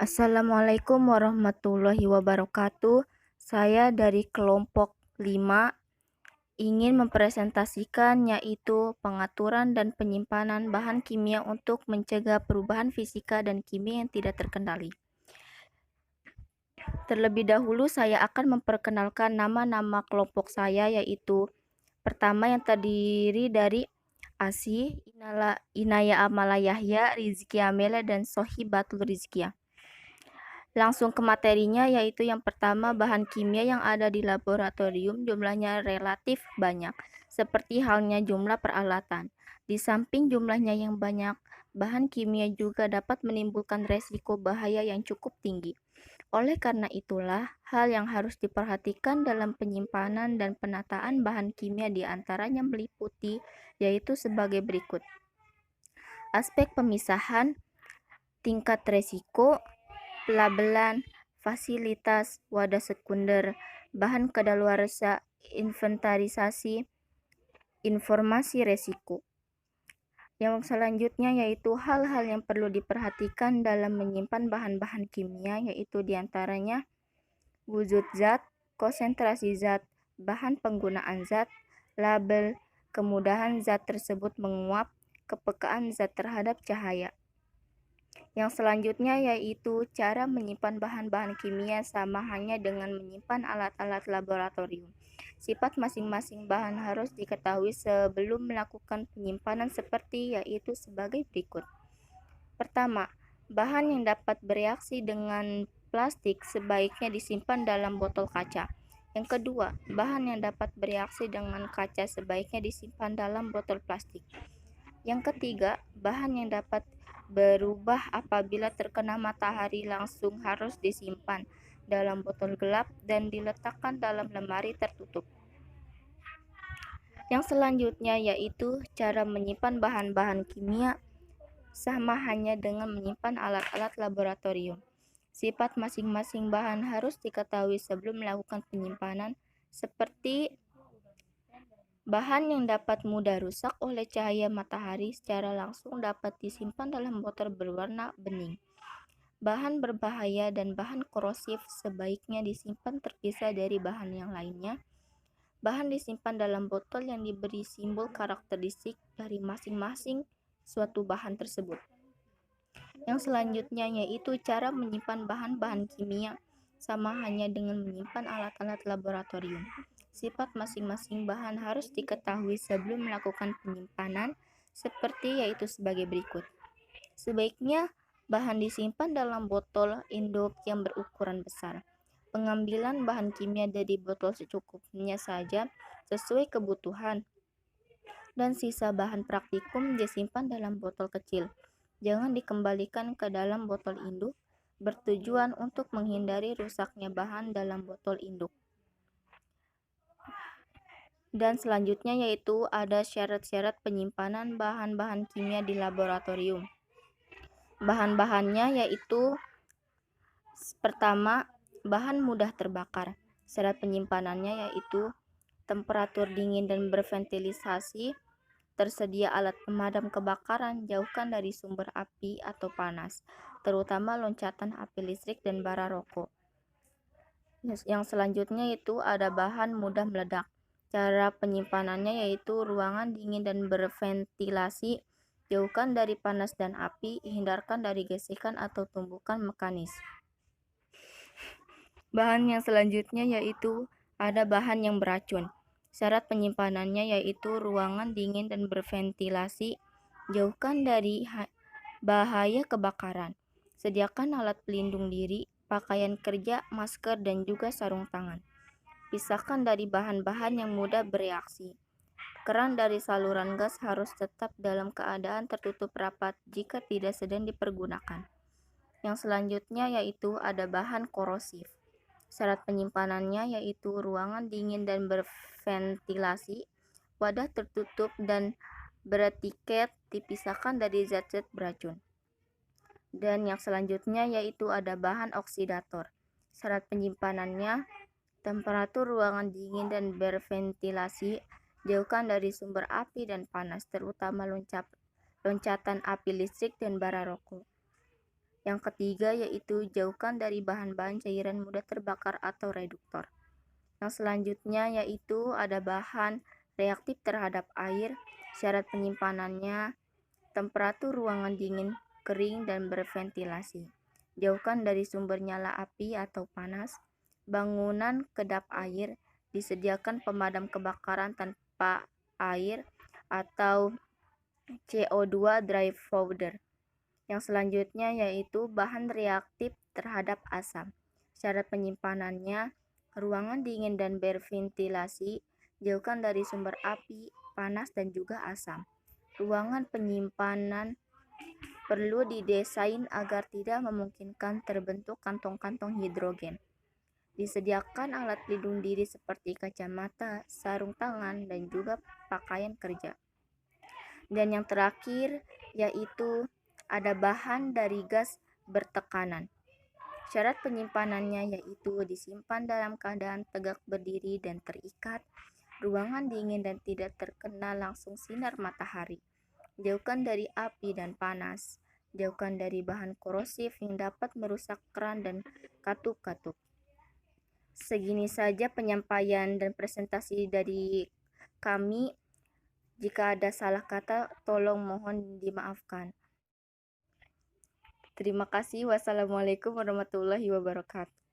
Assalamualaikum warahmatullahi wabarakatuh. Saya dari kelompok 5 ingin mempresentasikan yaitu pengaturan dan penyimpanan bahan kimia untuk mencegah perubahan fisika dan kimia yang tidak terkendali. Terlebih dahulu saya akan memperkenalkan nama-nama kelompok saya, yaitu pertama yang terdiri dari Asi, Inaya Amala Yahya, Rizky Amela, dan Sohibatul Rizkia. Langsung ke materinya, yaitu yang pertama, bahan kimia yang ada di laboratorium jumlahnya relatif banyak, seperti halnya jumlah peralatan. Di samping jumlahnya yang banyak, bahan kimia juga dapat menimbulkan resiko bahaya yang cukup tinggi. Oleh karena itulah, hal yang harus diperhatikan dalam penyimpanan dan penataan bahan kimia diantaranya meliputi, yaitu sebagai berikut. Aspek pemisahan, tingkat resiko, pelabelan, fasilitas, wadah sekunder, bahan kadaluarsa, inventarisasi, informasi resiko. Yang selanjutnya yaitu hal-hal yang perlu diperhatikan dalam menyimpan bahan-bahan kimia, yaitu diantaranya wujud zat, konsentrasi zat, bahan penggunaan zat, label, kemudahan zat tersebut menguap, kepekaan zat terhadap cahaya. Yang selanjutnya yaitu cara menyimpan bahan-bahan kimia sama hanya dengan menyimpan alat-alat laboratorium. Sifat masing-masing bahan harus diketahui sebelum melakukan penyimpanan seperti yaitu sebagai berikut. Pertama, bahan yang dapat bereaksi dengan plastik sebaiknya disimpan dalam botol kaca. Yang kedua, bahan yang dapat bereaksi dengan kaca sebaiknya disimpan dalam botol plastik. Yang ketiga, bahan yang dapat berubah apabila terkena matahari langsung harus disimpan dalam botol gelap dan diletakkan dalam lemari tertutup. Yang selanjutnya yaitu cara menyimpan bahan-bahan kimia sama hanya dengan menyimpan alat-alat laboratorium. Sifat masing-masing bahan harus diketahui sebelum melakukan penyimpanan, seperti bahan yang dapat mudah rusak oleh cahaya matahari secara langsung dapat disimpan dalam botol berwarna bening. Bahan berbahaya dan bahan korosif sebaiknya disimpan terpisah dari bahan yang lainnya. Bahan disimpan dalam botol yang diberi simbol karakteristik dari masing-masing suatu bahan tersebut. Yang selanjutnya yaitu cara menyimpan bahan-bahan kimia sama hanya dengan menyimpan alat-alat laboratorium. Sifat masing-masing bahan harus diketahui sebelum melakukan penyimpanan, seperti yaitu sebagai berikut. Sebaiknya bahan disimpan dalam botol induk yang berukuran besar. Pengambilan bahan kimia dari botol secukupnya saja sesuai kebutuhan, dan sisa bahan praktikum disimpan dalam botol kecil. Jangan dikembalikan ke dalam botol induk, bertujuan untuk menghindari rusaknya bahan dalam botol induk. Dan selanjutnya yaitu ada syarat-syarat penyimpanan bahan-bahan kimia di laboratorium. Bahan-bahannya yaitu pertama, bahan mudah terbakar. Syarat penyimpanannya yaitu temperatur dingin dan berventilisasi, tersedia alat pemadam kebakaran, jauhkan dari sumber api atau panas, terutama loncatan api listrik dan bara rokok. Yang selanjutnya itu ada bahan mudah meledak. Cara penyimpanannya yaitu ruangan dingin dan berventilasi, jauhkan dari panas dan api, hindarkan dari gesekan atau tumbukan mekanis. Bahan yang selanjutnya yaitu ada bahan yang beracun. Syarat penyimpanannya yaitu ruangan dingin dan berventilasi, jauhkan dari bahaya kebakaran. Sediakan alat pelindung diri, pakaian kerja, masker, dan juga sarung tangan. Pisahkan dari bahan-bahan yang mudah bereaksi. Keran dari saluran gas harus tetap dalam keadaan tertutup rapat jika tidak sedang dipergunakan. Yang selanjutnya yaitu ada bahan korosif. Syarat penyimpanannya yaitu ruangan dingin dan berventilasi, wadah tertutup dan beretiket, dipisahkan dari zat-zat beracun. Dan yang selanjutnya yaitu ada bahan oksidator. Syarat penyimpanannya temperatur ruangan dingin dan berventilasi, jauhkan dari sumber api dan panas, terutama loncatan api listrik dan bara rokok. Yang ketiga yaitu jauhkan dari bahan-bahan cairan mudah terbakar atau reduktor. Yang selanjutnya yaitu ada bahan reaktif terhadap air, syarat penyimpanannya, temperatur ruangan dingin, kering, dan berventilasi. Jauhkan dari sumber nyala api atau panas. Bangunan kedap air, disediakan pemadam kebakaran tanpa air atau CO2 dry powder. Yang selanjutnya yaitu bahan reaktif terhadap asam. Syarat penyimpanannya, ruangan dingin dan berventilasi, jauhkan dari sumber api, panas, dan juga asam. Ruangan penyimpanan perlu didesain agar tidak memungkinkan terbentuk kantong-kantong hidrogen. Disediakan alat pelindung diri seperti kacamata, sarung tangan, dan juga pakaian kerja. Dan yang terakhir yaitu ada bahan dari gas bertekanan. Syarat penyimpanannya yaitu disimpan dalam keadaan tegak berdiri dan terikat, ruangan dingin dan tidak terkena langsung sinar matahari. Jauhkan dari api dan panas. Jauhkan dari bahan korosif yang dapat merusak keran dan katup-katup. Segini saja penyampaian dan presentasi dari kami. Jika ada salah kata, tolong mohon dimaafkan. Terima kasih. Wassalamualaikum warahmatullahi wabarakatuh.